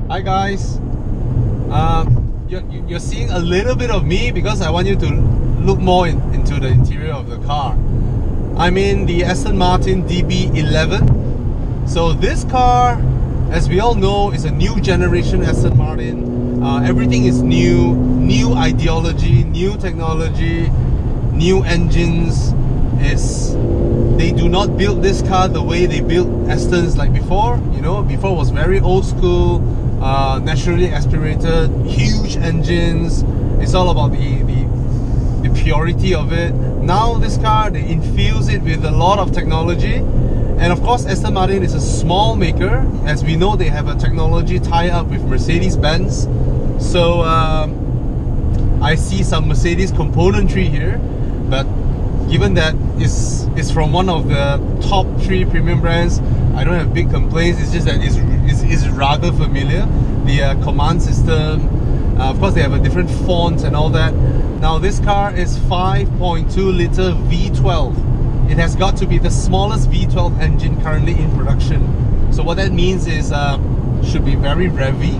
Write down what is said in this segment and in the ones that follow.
Hi guys. You're seeing a little bit of me because I want you to look more into the interior of the car. I'm in the Aston Martin DB11. So this car, as we all know, is a new generation Aston Martin. Everything is new ideology, new technology, new engines. They do not build this car the way they built Astons like before. You know, before was very old school, naturally aspirated, huge engines. It's all about the purity of it. Now this car, they infuse it with a lot of technology. And of course, Aston Martin is a small maker. As we know, they have a technology tie-up with Mercedes-Benz. So I see some Mercedes componentry here, but given that it's from one of the top 3 premium brands, I don't have big complaints. It's just that it's rather familiar. The command system, of course they have a different font and all that. Now this car is 5.2 litre V12. It has got to be the smallest V12 engine currently in production. So what that means is should be very revvy,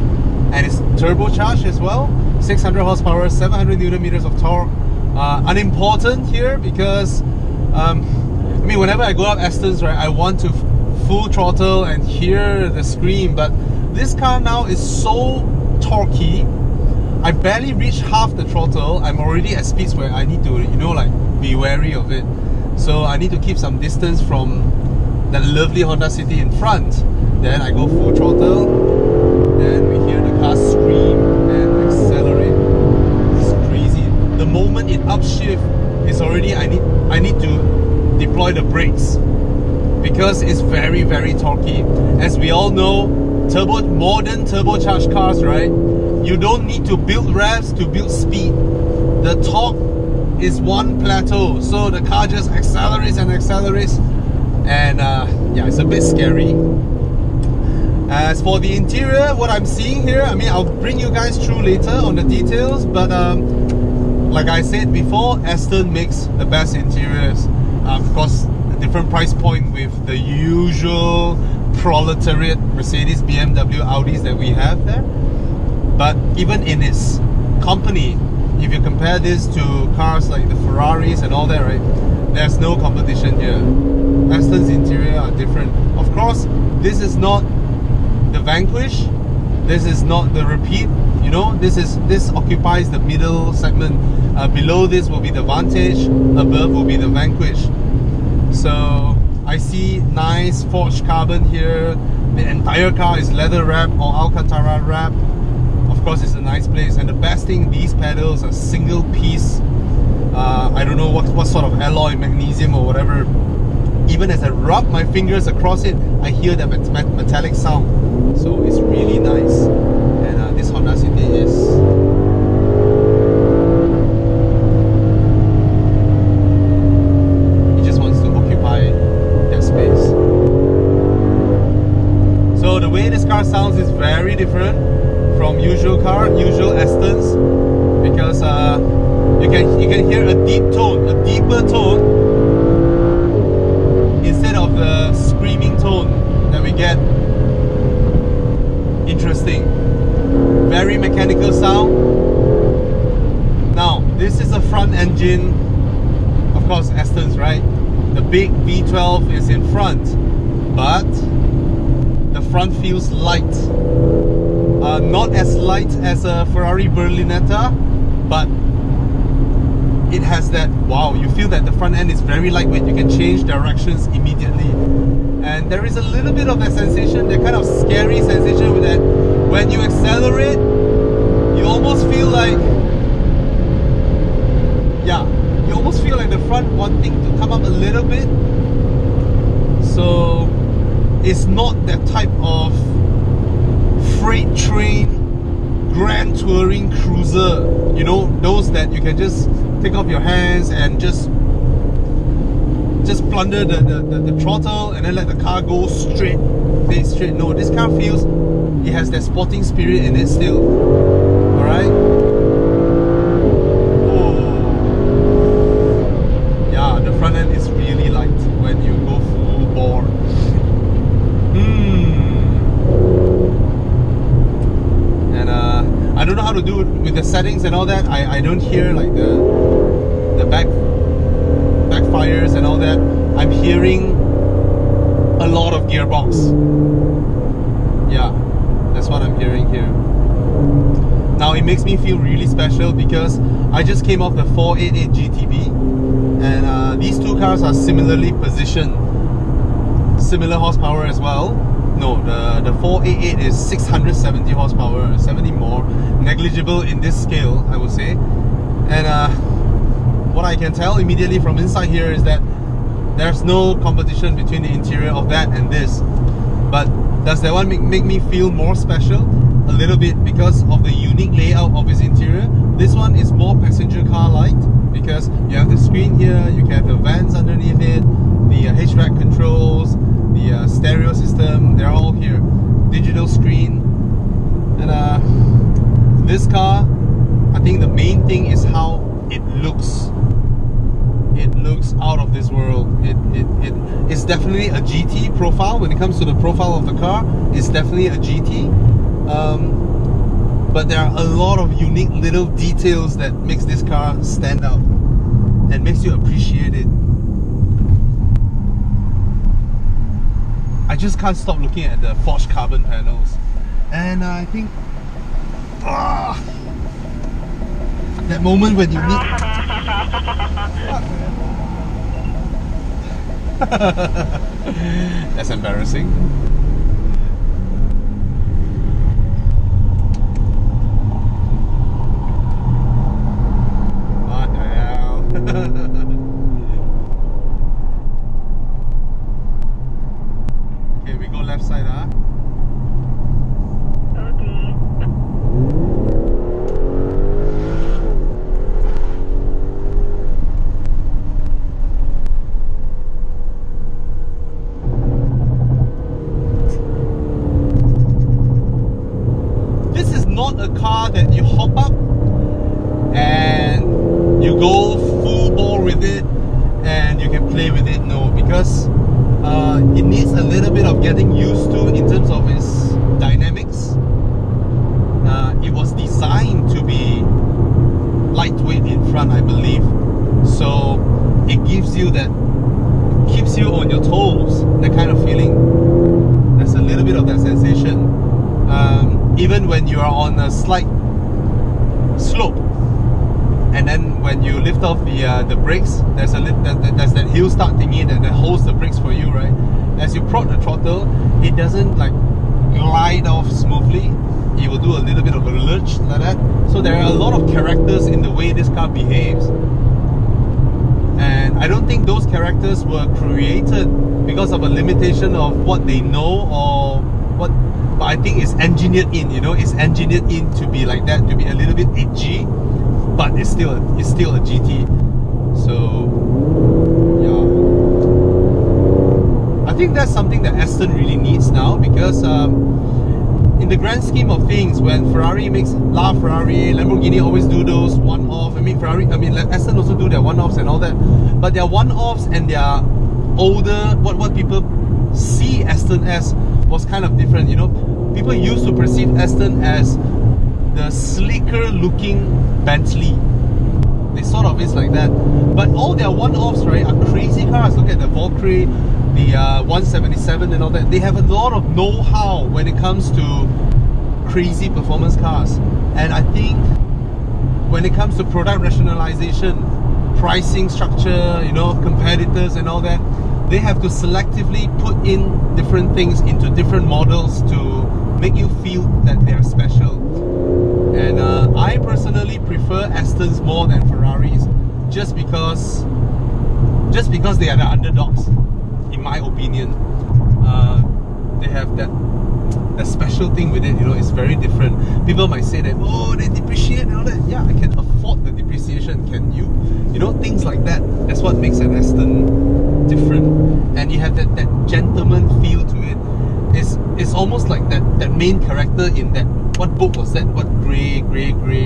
and it's turbocharged as well. 600 horsepower, 700 Newton meters of torque. Unimportant here because I mean, whenever I go up Astons, right, I want to full throttle and hear the scream, but this car now is so torquey. I barely reach half the throttle. I'm already at speeds where I need to, you know, like be wary of it. So I need to keep some distance from that lovely Honda City in front. Then I go full throttle. Then we hear the car scream and accelerate. It's crazy. The moment it upshift, it's already I need to deploy the brakes because it's very, very torquey. As we all know, modern turbocharged cars, right? You don't need to build revs to build speed. The torque is one plateau, so the car just accelerates and accelerates, and yeah, it's a bit scary. As for the interior, what I'm seeing here, I mean, I'll bring you guys through later on the details, but like I said before, Aston makes the best interiors. Of course, a different price point with the usual proletariat Mercedes, BMW, Audis that we have there. But even in its company, if you compare this to cars like the Ferraris and all that, right, there's no competition here. Aston's interior are different. Of course, this is not the Vanquish, this is not the Repeat, you know, this occupies the middle segment. Below this will be the Vantage, above will be the Vanquish. So I see nice forged carbon here. The entire car is leather wrap or Alcantara wrap. Of course, it's a nice place, and the best thing, these pedals are single piece. I don't know what sort of alloy, magnesium or whatever. Even as I rub my fingers across it, I hear that metallic sound. So it's really nice. And this Honda City is sounds is very different from usual Astons, because you can hear a deeper tone instead of the screaming tone that we get. Interesting, very mechanical sound. Now this is a front engine, of course Astons, right? The big V12 is in front, but the front feels light. Not as light as a Ferrari Berlinetta, but it has that, wow, you feel that the front end is very lightweight. You can change directions immediately. And there is a little bit of that sensation, that kind of scary sensation with that when you accelerate, you almost feel like, yeah, you almost feel like the front wanting to come up a little bit. So it's not that type of freight train grand touring cruiser, you know, those that you can just take off your hands and just plunder the throttle and then let the car go straight. No, this car feels it has that sporting spirit in it still. Alright? Oh. Yeah, the front end is really light when you go full bore. to do with the settings and all that, I don't hear like the backfires and all that. I'm hearing a lot of gearbox. Yeah, that's what I'm hearing here. Now it makes me feel really special because I just came off the 488 GTB, and these two cars are similarly positioned, similar horsepower as well. No, the 488 is 670 horsepower, 70 more, negligible in this scale, I would say. And what I can tell immediately from inside here is that there's no competition between the interior of that and this. But does that one make me feel more special? A little bit, because of the unique layout of its interior. This one is more passenger car-like because you have the screen here, you can have the vents underneath it, the HVAC controls, the stereo system, they're all here. Digital screen. And this car, I think the main thing is how it looks. It looks out of this world. It's definitely a GT profile. When it comes to the profile of the car, it's definitely a GT. But there are a lot of unique little details that makes this car stand out and makes you appreciate it. I just can't stop looking at the forged carbon panels, and I think that moment when you need that's embarrassing. What the hell? Okay, we go left side, huh? Okay. This is not a car that you hop up and you go full bore with it and you can play with it. No, because it needs a little bit of getting used to in terms of its dynamics. It was designed to be lightweight in front, I believe, so it gives you that, keeps you on your toes, that kind of feeling. There's a little bit of that sensation, even when you are on a slight slope. And then when you lift off the brakes, there's that hill start thingy that holds the brakes for you, right? As you prod the throttle, it doesn't like glide off smoothly. It will do a little bit of a lurch like that. So there are a lot of characters in the way this car behaves. And I don't think those characters were created because of a limitation of what they know or what, but I think it's engineered in, you know, it's engineered in to be like that, to be a little bit edgy. But it's still a GT. So yeah, I think that's something that Aston really needs now, because in the grand scheme of things, when Ferrari makes Ferrari, Lamborghini always do those one-off. Aston also do their one-offs and all that, but their one-offs and their older, what people see Aston as was kind of different. You know, people used to perceive Aston as the sleeker looking Bentley. They sort of is like that. But all their one-offs, right, are crazy cars. Look at the Valkyrie, the 177 and all that. They have a lot of know-how when it comes to crazy performance cars. And I think when it comes to product rationalization, pricing structure, you know, competitors and all that, they have to selectively put in different things into different models to make you feel that they are special. And I personally prefer Astons more than Ferraris, just because they are the underdogs, in my opinion. They have that special thing with it, you know. It's very different. People might say that, oh, they depreciate and all that. Yeah, I can afford the depreciation, can you? You know, things like that. That's what makes an Aston different. And you have that gentleman feel to it. It's almost like that main character in that, what book was that? What grey,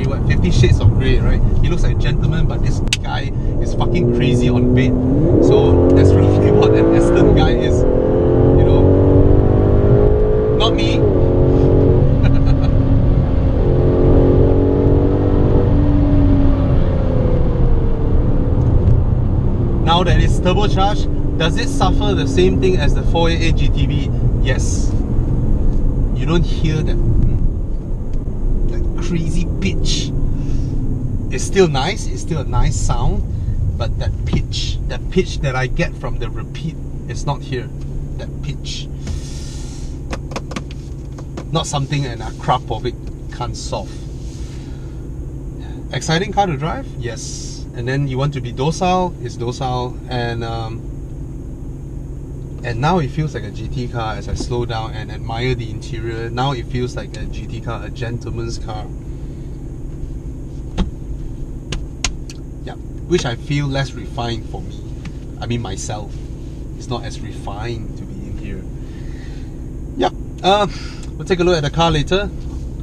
what 50 Shades of Grey, right? He looks like a gentleman, but this guy is fucking crazy on bed. So that's roughly what an Aston guy is, you know. Not me. it's turbocharged. Does it suffer the same thing as the 488 GTB? Yes. You don't hear that crazy pitch. It's still nice, it's still a nice sound, but that pitch that I get from the repeat is not here. That pitch. Not something an Akrapovic can't solve. Exciting car to drive? Yes. And then you want to be docile? It's docile. And now it feels like a GT car as I slow down and admire the interior. Now it feels like a GT car, a gentleman's car. Yeah, which I feel less refined for me. I mean myself. It's not as refined to be in here. Yep. We'll take a look at the car later.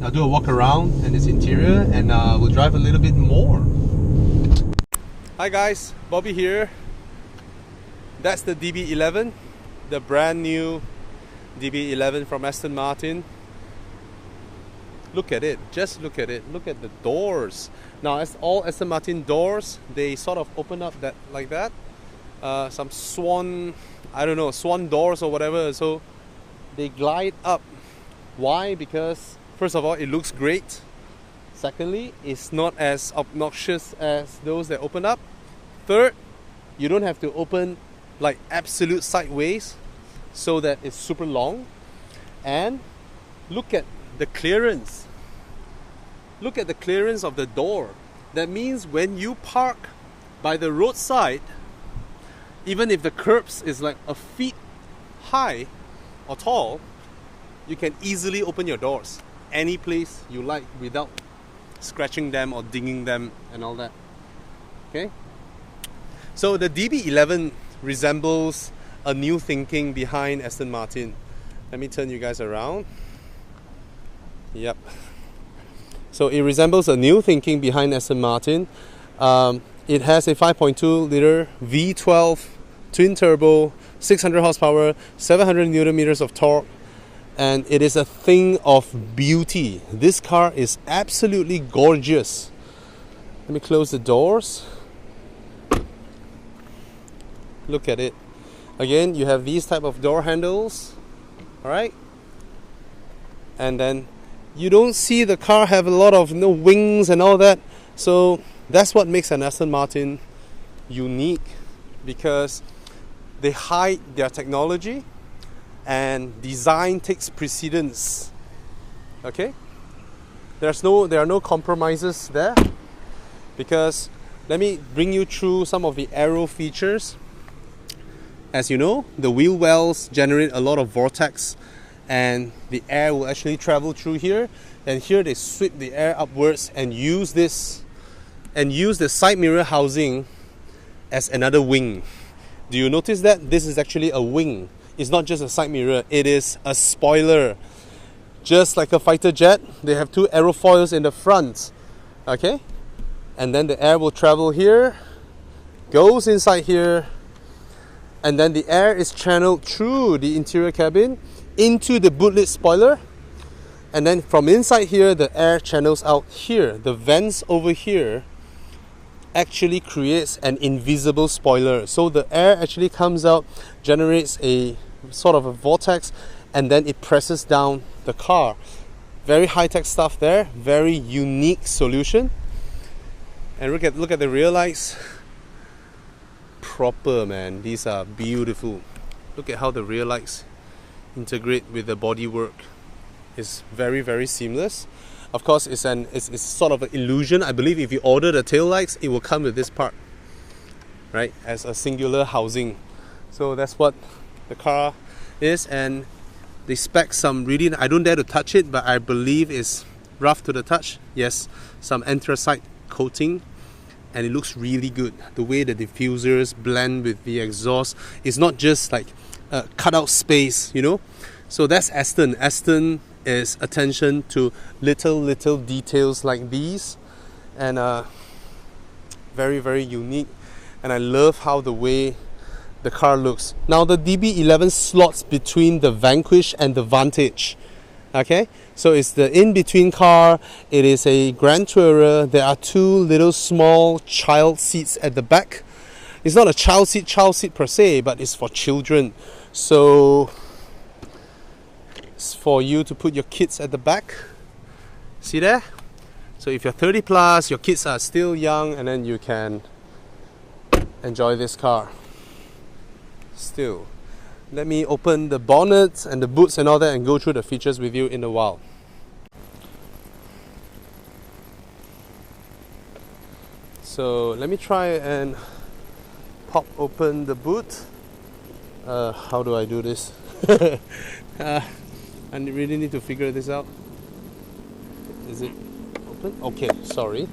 I'll do a walk around and its interior, and we'll drive a little bit more. Hi guys, Bobby here. That's the DB11, the brand new DB11 from Aston Martin. Look at it, just look at it. Look at the doors. Now, as all Aston Martin doors, they sort of open up that like that. Some swan, I don't know, swan doors or whatever. So they glide up. Why? Because first of all, it looks great. Secondly, it's not as obnoxious as those that open up. Third, you don't have to open like absolute sideways so that it's super long. And look at the clearance. Look at the clearance of the door. That means when you park by the roadside, even if the curbs is like a feet high or tall, you can easily open your doors any place you like without scratching them or dinging them and all that. Okay? So the DB11 resembles a new thinking behind Aston Martin. Let me turn you guys around. Yep. So it resembles a new thinking behind Aston Martin. It has a 5.2 liter V12 twin turbo, 600 horsepower, 700 Newton meters of torque. And it is a thing of beauty. This car is absolutely gorgeous. Let me close the doors. Look at it. Again, you have these type of door handles. Alright? And then you don't see the car have a lot of wings and all that. So that's what makes an Aston Martin unique, because they hide their technology and design takes precedence. Okay? There are no compromises there, because let me bring you through some of the aero features. As you know, the wheel wells generate a lot of vortex, and the air will actually travel through here, and here they sweep the air upwards and use the side mirror housing as another wing. Do you notice that? This is actually a wing. It's not just a side mirror, it is a spoiler. Just like a fighter jet, they have two aerofoils in the front. Okay? And then the air will travel here, goes inside here, and then the air is channeled through the interior cabin into the bootlit spoiler. And then from inside here, the air channels out here. The vents over here actually creates an invisible spoiler. So the air actually comes out, generates a sort of a vortex, and then it presses down the car. Very high-tech stuff there. Very unique solution. And look at the rear lights. Proper, man. These are beautiful. Look at how the rear lights integrate with the bodywork. It's very, very seamless. Of course, it's sort of an illusion. I believe if you order the tail lights, it will come with this part, right, as a singular housing. So that's what the car is, and they spec some really, I don't dare to touch it, but I believe it's rough to the touch. Yes, some anthracite coating, and it looks really good. The way the diffusers blend with the exhaust, it's not just like cut out space, you know. So that's Aston. Aston is attention to little details like these, and very, very unique. And I love how the way the car looks. Now the DB11 slots between the Vanquish and the Vantage. Okay, so it's the in-between car. It is a Grand Tourer. There are two little small child seats at the back. it's not a child seat per se, but it's for children. So it's for you to put your kids at the back. See there? So if you're 30 plus, your kids are still young, and then you can enjoy this car. Still, let me open the bonnet and the boots and all that and go through the features with you in a while. So let me try and pop open the boot. How do I do this? I really need to figure this out. Is it open? Okay, sorry.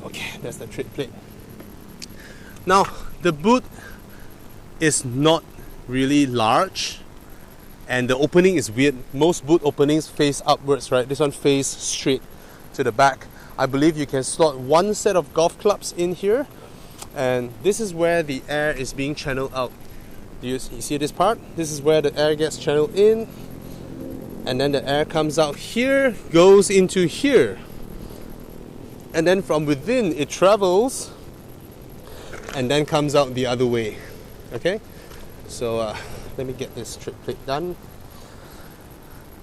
Okay, that's the tread plate. Now, the boot is not really large, and the opening is weird. Most boot openings face upwards, right? This one face straight to the back. I believe you can slot one set of golf clubs in here, and this is where the air is being channeled out. Do you see this part? This is where the air gets channeled in, and then the air comes out here, goes into here, and then from within it travels and then comes out the other way. Okay, so let me get this tread plate done.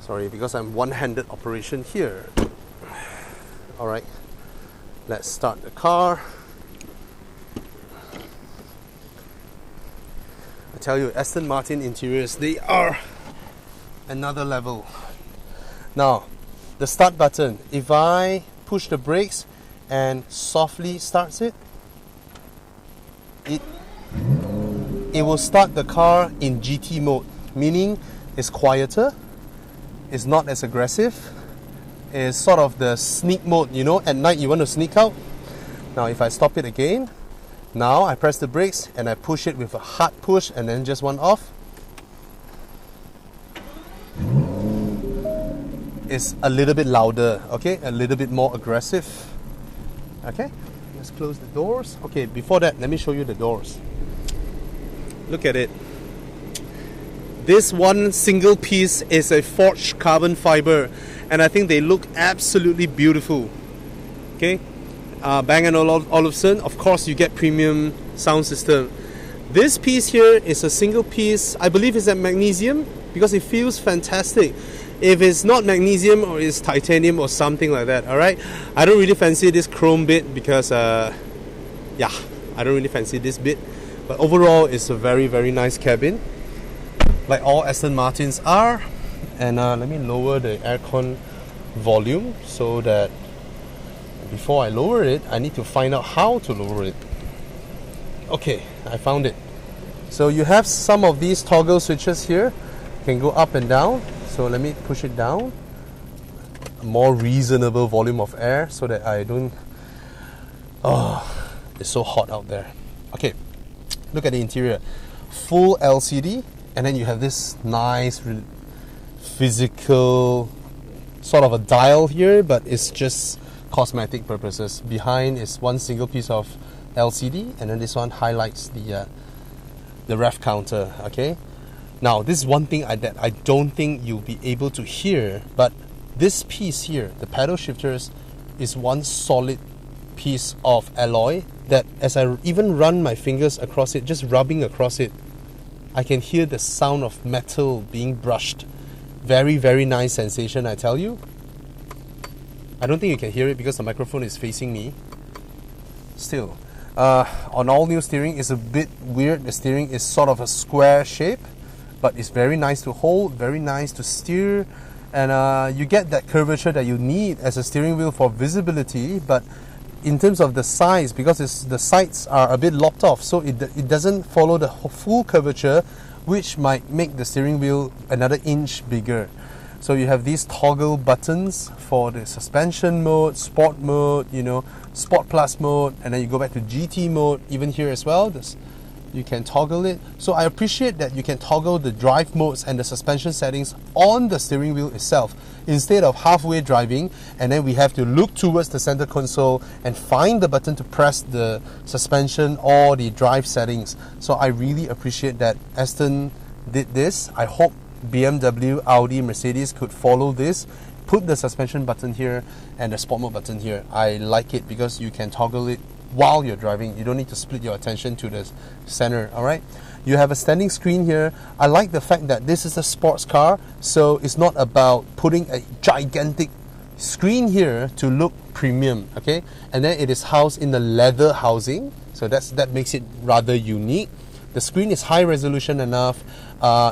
Sorry, because I'm one-handed operation here. Alright, let's start the car. I tell you, Aston Martin interiors, they are another level. Now, the start button, if I push the brakes and softly starts it, it will start the car in GT mode, meaning it's quieter, it's not as aggressive, it's sort of the sneak mode, you know, at night you want to sneak out. Now if I stop it again, now I press the brakes and I push it with a hard push and then just one off. It's a little bit louder, okay, a little bit more aggressive. Okay, let's close the doors. Okay, before that, let me show you the doors. Look at it. This one single piece is a forged carbon fiber, and I think they look absolutely beautiful. Okay, Bang & Olufsen, of course you get premium sound system. This piece here is a single piece, I believe it's a magnesium, because it feels fantastic. If it's not magnesium or it's titanium or something like that, alright? I don't really fancy this chrome bit because, I don't really fancy this bit. But overall, it's a very, very nice cabin, like all Aston Martins are. And let me lower the aircon volume so that before I lower it, I need to find out how to lower it. Okay, I found it. So you have some of these toggle switches here. You can go up and down. So let me push it down. A more reasonable volume of air so that I don't... Oh, it's so hot out there. Okay, look at the interior. Full LCD, and then you have this nice physical sort of a dial here, but it's just cosmetic purposes. Behind is one single piece of LCD, and then this one highlights the ref counter. Okay, now this is one thing that I don't think you'll be able to hear, but this piece here, the paddle shifters, is one solid piece of alloy that as I even run my fingers across it, just rubbing across it, I can hear the sound of metal being brushed. Very, very nice sensation, I tell you. I don't think you can hear it because the microphone is facing me. Still, on all new steering, it's a bit weird. The steering is sort of a square shape, but it's very nice to hold, very nice to steer, and you get that curvature that you need as a steering wheel for visibility. But in terms of the size, because the sides are a bit lopped off, so it doesn't follow the full curvature, which might make the steering wheel another inch bigger. So you have these toggle buttons for the suspension mode, sport mode, you know, sport plus mode, and then you go back to GT mode. Even here as well, you can toggle it. So I appreciate that you can toggle the drive modes and the suspension settings on the steering wheel itself, instead of halfway driving and then we have to look towards the center console and find the button to press the suspension or the drive settings. So I really appreciate that Aston did this. I hope BMW, Audi, Mercedes could follow this. Put the suspension button here and the sport mode button here. I like it because you can toggle it while you're driving. You don't need to split your attention to the center, all right? You have a standing screen here. I like the fact that this is a sports car, so it's not about putting a gigantic screen here to look premium, okay? And then it is housed in the leather housing, so that makes it rather unique. The screen is high resolution enough.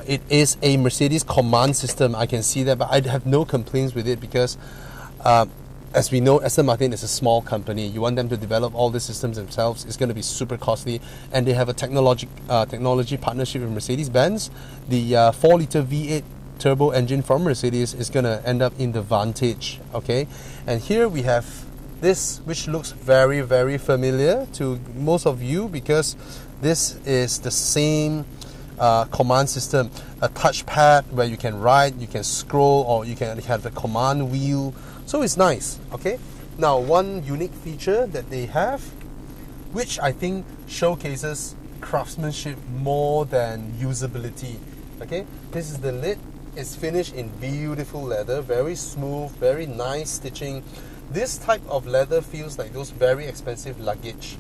It is a Mercedes command system, I can see that, but I have no complaints with it because as we know, Aston Martin is a small company. You want them to develop all the systems themselves, it's going to be super costly, and they have a technology partnership with Mercedes-Benz. The 4-litre V8 turbo engine from Mercedes is going to end up in the Vantage, okay? And here we have this, which looks very, very familiar to most of you because this is the same command system, a touchpad where you can write, you can scroll, or you can have the command wheel. So it's nice, okay? Now, one unique feature that they have, which I think showcases craftsmanship more than usability, okay? This is the lid. It's finished in beautiful leather, very smooth, very nice stitching. This type of leather feels like those very expensive luggage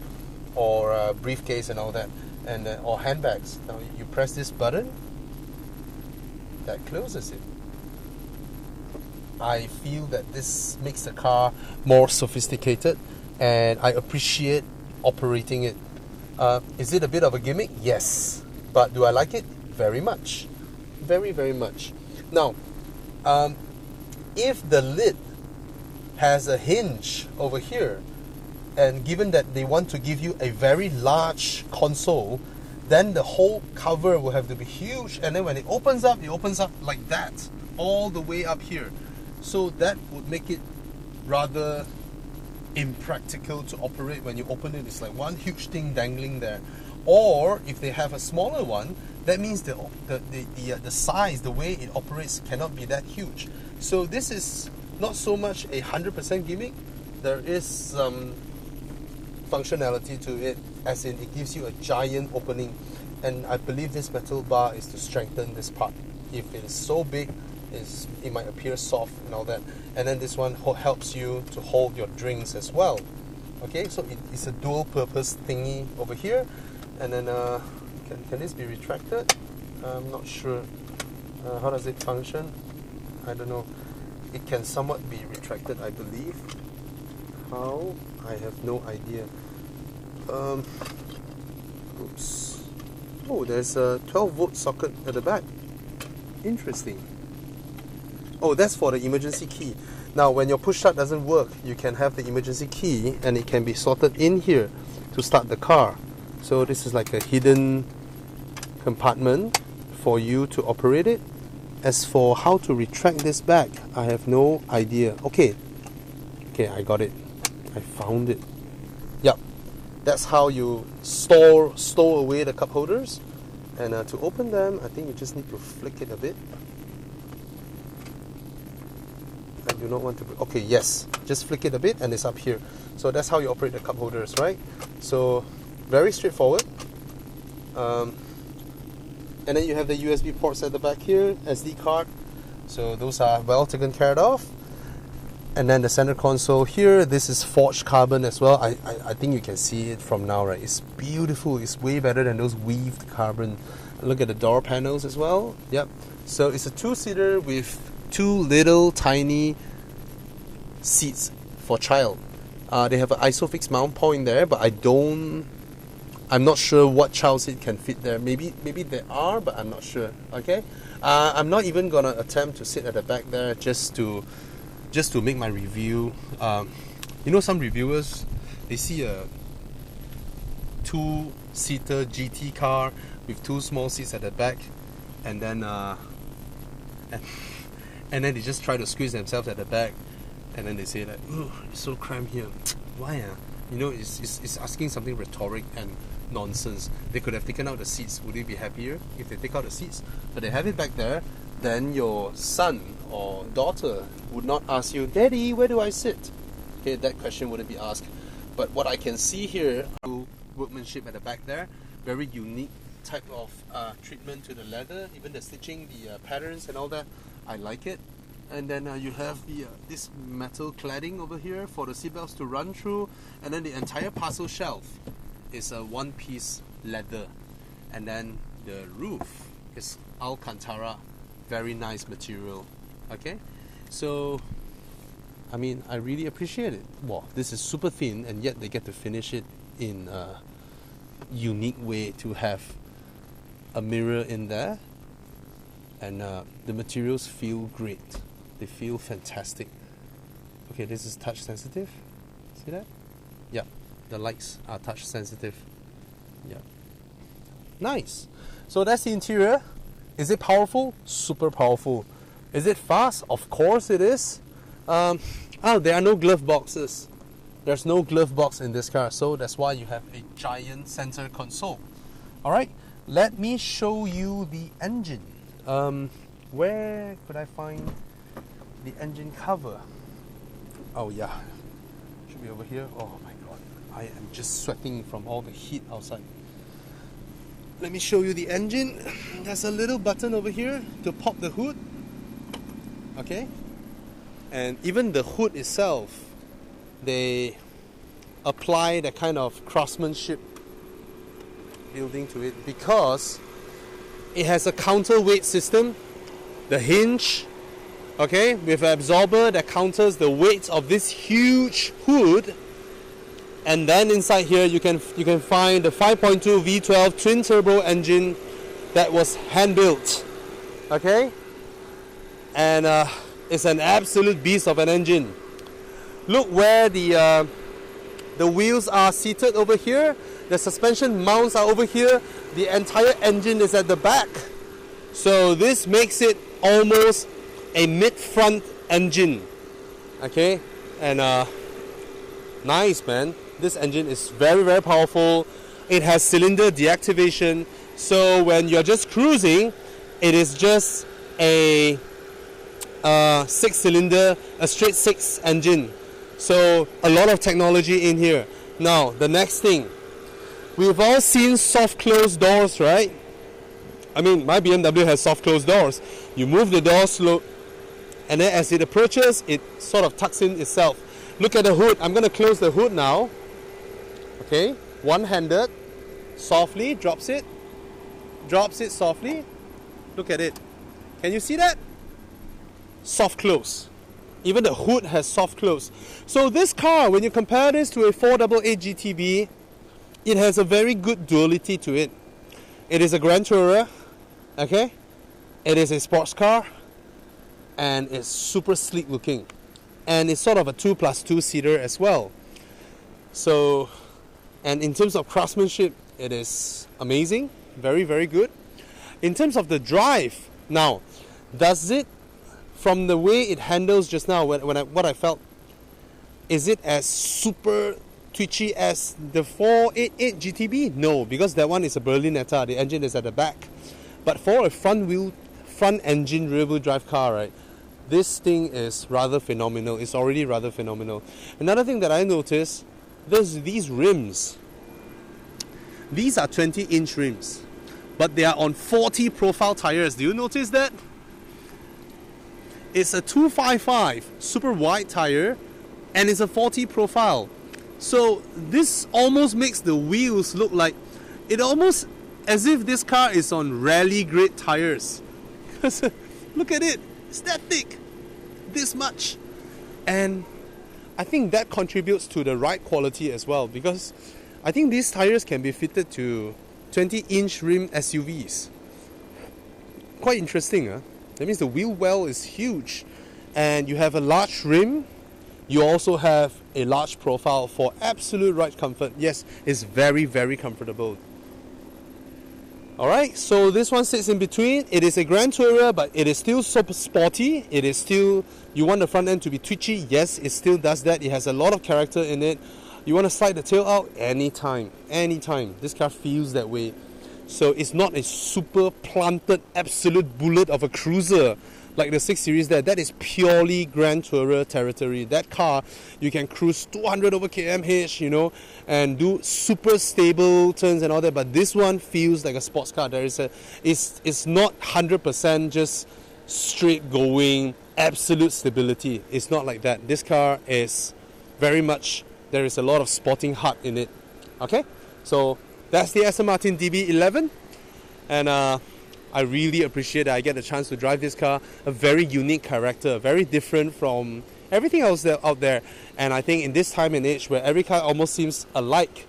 or briefcase and all that, and or handbags. Now you press this button, that closes it. I feel that this makes the car more sophisticated, and I appreciate operating it. Is it a bit of a gimmick? Yes. But do I like it? Very much. Very, very much. Now, if the lid has a hinge over here, and given that they want to give you a very large console, then the whole cover will have to be huge, and then when it opens up like that, all the way up here. So that would make it rather impractical to operate. When you open it, it's like one huge thing dangling there. Or if they have a smaller one, that means the size, the way it operates cannot be that huge. So this is not so much a 100% gimmick. There is some functionality to it, as in it gives you a giant opening, and I believe this metal bar is to strengthen this part. If it is so big, it might appear soft and all that. And then this one helps you to hold your drinks as well. Okay, so it's a dual purpose thingy over here. And then can this be retracted? I'm not sure. How does it function? I don't know. It can somewhat be retracted, I believe. How? I have no idea. Oops. Oh, there's a 12-volt socket at the back. Interesting. Oh, that's for the emergency key. Now, when your push start doesn't work, you can have the emergency key and it can be slotted in here to start the car. So this is like a hidden compartment for you to operate it. As for how to retract this back, I have no idea. Okay, I got it. I found it. Yep, that's how you store away the cup holders. And to open them, I think you just need to flick it a bit. I do not want to... Okay, yes, just flick it a bit and it's up here. So that's how you operate the cup holders, right? So very straightforward. And then you have the USB ports at the back here, SD card. So those are well taken care of. And then the center console here, this is forged carbon as well. I think you can see it from now, right? It's beautiful. It's way better than those weaved carbon. Look at the door panels as well. Yep. So it's a two-seater with two little tiny seats for child. They have an ISOFIX mount point there, but I'm not sure what child seat can fit there. Maybe there are, but I'm not sure. Okay. I'm not even gonna attempt to sit at the back there just to make my review. You know, some reviewers, they see a two-seater GT car with two small seats at the back, and then and then they just try to squeeze themselves at the back, and then they say that, "Oh, it's so cramped here." Why? You know, it's asking something rhetoric and nonsense. They could have taken out the seats. Would you be happier if they take out the seats? But they have it back there. Then your son or daughter would not ask you, "Daddy, where do I sit?" Okay, that question wouldn't be asked. But what I can see here, workmanship at the back there, very unique type of treatment to the leather, even the stitching, the patterns and all that. I like it. and then you have the this metal cladding over here for the seatbelts to run through, and then the entire parcel shelf is a one-piece leather, and then the roof is Alcantara, very nice material. Okay, so I mean, I really appreciate it. Wow, this is super thin, and yet they get to finish it in a unique way to have a mirror in there, and the materials feel great. They feel fantastic. Okay, this is touch sensitive. See that? Yeah, the lights are touch sensitive. Yeah, nice. So that's the interior. Is it powerful? Super powerful. Is it fast? Of course it is. There are no glove boxes. There's no glove box in this car, so that's why you have a giant center console. Alright, let me show you the engine. Where could I find the engine cover? Oh yeah, should be over here. Oh my god, I am just sweating from all the heat outside. Let me show you the engine. There's a little button over here to pop the hood. Okay, and even the hood itself, they apply that kind of craftsmanship building to it because it has a counterweight system. The hinge, okay, with an absorber that counters the weight of this huge hood, and then inside here you can find the 5.2 V12 twin turbo engine that was hand built. Okay, and it's an absolute beast of an engine. Look where the wheels are seated over here. The suspension mounts are over here. The entire engine is at the back. So this makes it almost a mid-front engine. Okay, and nice, man. This engine is very, very powerful. It has cylinder deactivation. So when you're just cruising, it is just a 6-cylinder, a straight 6 engine. So a lot of technology in here. Now the next thing, we've all seen soft closed doors, right? I mean, my BMW has soft closed doors. You move the door slow, and then as it approaches, it sort of tucks in itself. Look at the hood. I'm going to close the hood now. Okay, one-handed, softly drops it softly. Look at it. Can you see that? Soft close. Even the hood has soft close. So this car, when you compare this to a 488 GTB, it has a very good duality to it. It is a Grand Tourer, okay? It is a sports car, and it's super sleek looking. And it's sort of a 2+2 seater as well. So, and in terms of craftsmanship, it is amazing. Very, very good. In terms of the drive, now, does it, from the way it handles just now, what I felt, is it as super twitchy as the 488 GTB? No, because that one is a Berlinetta. The engine is at the back. But for a front engine rear wheel drive car, right, this thing is rather phenomenal. It's already rather phenomenal. Another thing that I noticed, there's these rims. These are 20-inch rims, but they are on 40 profile tires. Do you notice that? It's a 255 super wide tire, and it's a 40 profile. So this almost makes the wheels look like, it almost as if this car is on rally grade tires. Look at it, it's that thick, this much. And I think that contributes to the ride quality as well, because I think these tires can be fitted to 20-inch rim SUVs. Quite interesting, huh? That means the wheel well is huge, and you have a large rim. You also have a large profile for absolute ride comfort. Yes, it's very, very comfortable. Alright, so this one sits in between. It is a Grand Tourer, but it is still super sporty. It is still, you want the front end to be twitchy. Yes, it still does that. It has a lot of character in it. You want to slide the tail out? Anytime. This car feels that way. So it's not a super planted absolute bullet of a cruiser like the 6 Series there. That is purely Grand Tourer territory. That car, you can cruise 200 over km/h, you know, and do super stable turns and all that. But this one feels like a sports car. It's not 100% just straight going absolute stability. It's not like that. This car is very much, there is a lot of sporting heart in it. Okay, so that's the Aston Martin DB11, and I really appreciate that I get the chance to drive this car. A very unique character, very different from everything else out there. And I think in this time and age where every car almost seems alike,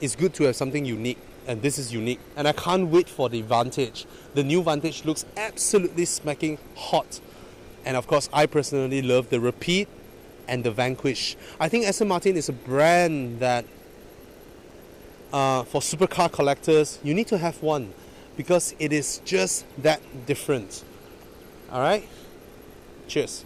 it's good to have something unique. And this is unique. And I can't wait for the Vantage. The new Vantage looks absolutely smacking hot. And of course, I personally love the Rapide and the Vanquish. I think Aston Martin is a brand that for supercar collectors, you need to have one, because it is just that different. Alright? Cheers.